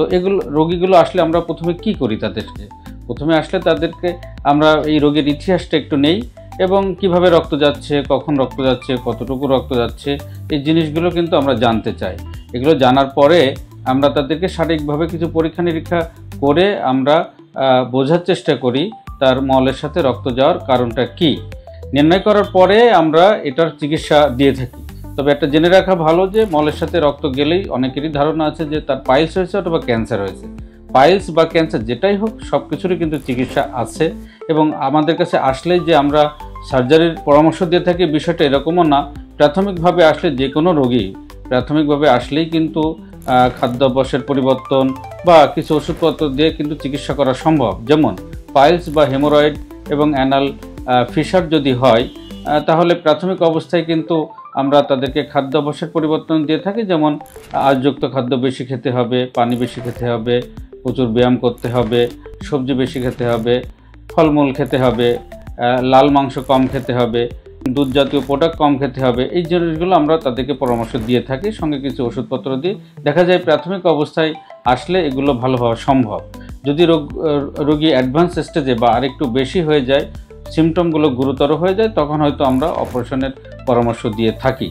তো এগুলো রোগীগুলো আসলে আমরা প্রথমে কি করি তাদেরকে? প্রথমে আসলে তাদেরকে আমরা এই রোগের ইতিহাসটা একটু নেই এবং কিভাবে রক্ত যাচ্ছে, কখন রক্ত যাচ্ছে, কতটুকু রক্ত যাচ্ছে, এই জিনিসগুলো কিন্তু আমরা জানতে চাই। এগুলো জানার পরে আমরা তাদেরকে সঠিকভাবে কিছু পরীক্ষা নিরীক্ষা করে আমরা বোঝার চেষ্টা করি তার মলের সাথে রক্ত যাওয়ার কারণটা কি। নির্ণয় করার পরে আমরা এটার চিকিৎসা দিয়ে থাকি। তবে একটা জেনে রাখা ভালো যে মলের সাথে রক্ত গেলেই অনেকেরই ধারণা আছে যে তার পাইলস হয়েছে অথবা ক্যান্সার হয়েছে। পাইলস বা ক্যান্সার যেটাই হোক সব কিছুরই কিন্তু চিকিৎসা আছে এবং আমাদের কাছে আসলেই যে আমরা সার্জারির পরামর্শ দিয়ে থাকি বিষয়টা এরকমও না। প্রাথমিকভাবে আসলে যে কোনো রোগী প্রাথমিকভাবে আসলেই কিন্তু খাদ্যাভ্যাসের পরিবর্তন বা কিছু ওষুধপত্র দিয়ে কিন্তু চিকিৎসা করা সম্ভব। যেমন পাইলস বা হেমোরয়েড এবং অ্যানাল ফিসার যদি হয় তাহলে প্রাথমিক অবস্থায় কিন্তু আমরা তাদেরকে খাদ্যাভ্যাসের পরিবর্তন দিয়ে থাকি। যেমন আঁশযুক্ত খাদ্য বেশি খেতে হবে, পানি বেশি খেতে হবে, প্রচুর ব্যায়াম করতে হবে, সবজি বেশি খেতে হবে, ফলমূল খেতে হবে, লাল মাংস কম খেতে হবে, দুধ জাতীয় প্রোডাক্ট কম খেতে হবে। এই জিনিসগুলো আমরা তাদেরকে পরামর্শ দিয়ে থাকি, সঙ্গে কিছু ওষুধপত্র দিয়ে। দেখা যায় প্রাথমিক অবস্থায় আসলে এগুলো ভালো হওয়া সম্ভব। যদি রোগী অ্যাডভান্স স্টেজে বা আরেকটু বেশি হয়ে যায়, সিমটমগুলো গুরুতর হয়ে যায়, তখন হয়তো আমরা অপারেশনের পরামর্শ দিয়ে থাকি।